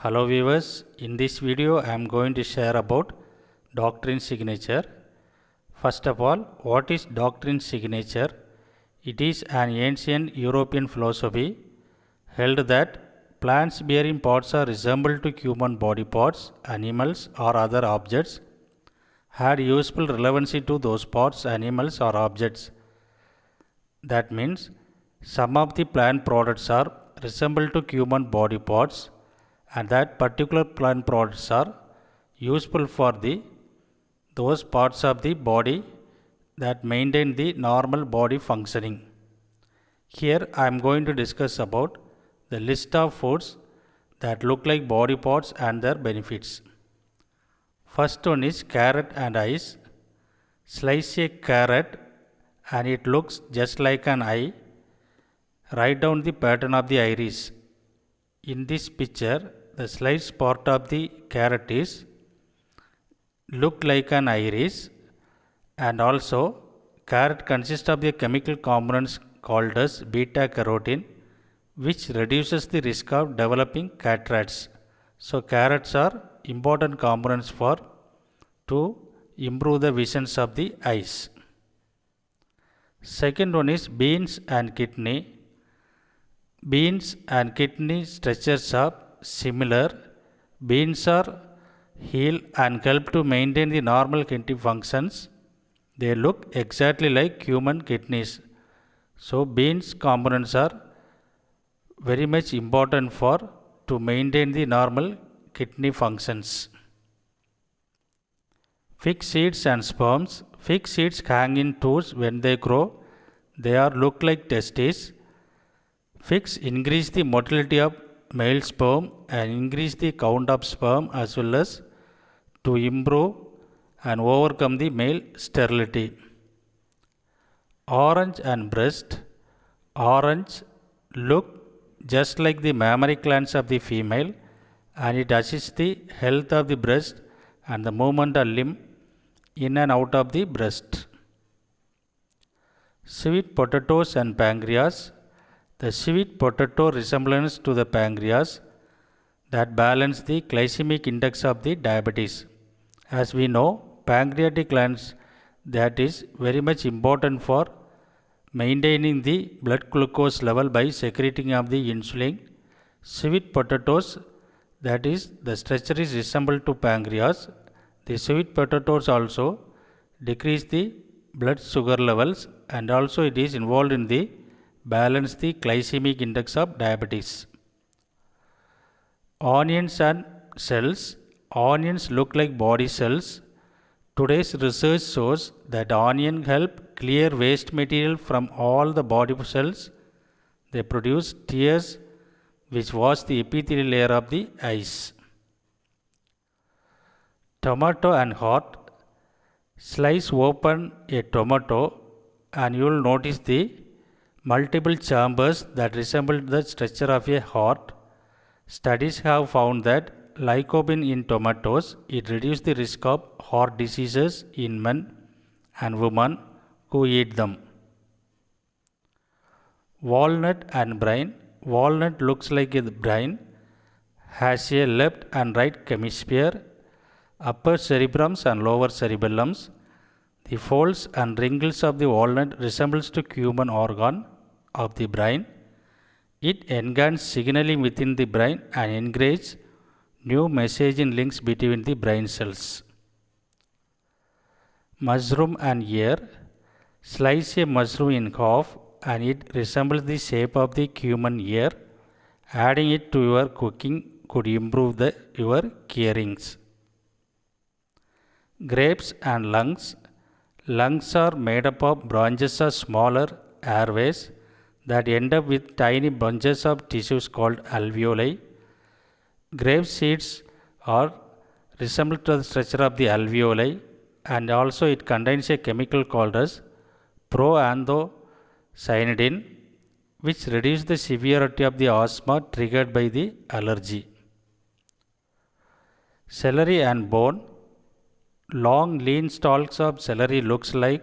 Hello viewers, in this video I am going to share about doctrine signature. First of all, what is doctrine signature? It is an ancient European philosophy held that plants bearing parts are resembled to human body parts, animals or other objects had useful relevancy to those parts, animals or objects. That means some of the plant products are resemble to human body parts and that particular plant products are useful for those parts of the body that maintain the normal body functioning. Here I am going to discuss about the list of foods that look like body parts and their benefits. First one is carrot and eyes. Slice a carrot and it looks just like an eye. Write down the pattern of the iris. In this picture, the sliced part of the carrot is look like an iris, and also carrot consists of the chemical components called as beta carotene, which reduces the risk of developing cataracts. So carrots are important components to improve the visions of the eyes. Second one is beans and kidney. Beans and kidney structures are similar. Beans are heal and help to maintain the normal kidney functions. They look exactly like human kidneys. So beans components are very much important to maintain the normal kidney functions. Fig seeds and sperms. Fig seeds hang in twos when they grow. They are look like testes. Figs increase the motility of male sperm and increase the count of sperm as well as to improve and overcome the male sterility. Orange and breast. Orange look just like the mammary glands of the female and it assists the health of the breast and the movement of limb in and out of the breast. Sweet potatoes and pancreas. The sweet potato resemblance to the pancreas that balance the glycemic index of the diabetes. As we know, pancreatic glands that is very much important for maintaining the blood glucose level by secreting of the insulin. Sweet potatoes, that is the structure is resembled to pancreas. The sweet potatoes also decrease the blood sugar levels and also it is involved in the balance the glycemic index of diabetes. Onions and cells. Onions look like body cells. Today's research shows that onion help clear waste material from all the body cells. They produce tears which wash the epithelial layer of the eyes. Tomato and heart. Slice open a tomato and you will notice the multiple chambers that resemble the structure of a heart. Studies have found that lycopene in tomatoes, it reduces the risk of heart diseases in men and women who eat them. Walnut and brain. Walnut looks like a brain, has a left and right hemisphere, upper cerebrums and lower cerebellums. The folds and wrinkles of the walnut resembles to human organ of the brain. It enhances signaling within the brain and encourages new messaging links between the brain cells. Mushroom and ear. Slice a mushroom in half and it resembles the shape of the human ear. Adding it to your cooking could improve your hearings. Grapes and lungs. Lungs are made up of branches of smaller airways that end up with tiny bunches of tissues called alveoli. Grape seeds are resemble to the structure of the alveoli and also it contains a chemical called as proanthocyanidin which reduces the severity of the asthma triggered by the allergy. Celery and bone. Long lean stalks of celery looks like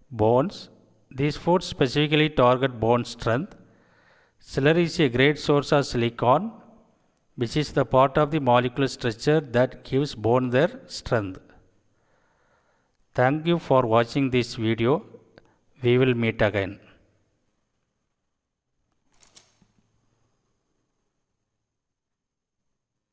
bones. These foods specifically target bone strength. Celery is a great source of silicon which is the part of the molecular structure that gives bone their strength. Thank you for watching this video. We will meet again.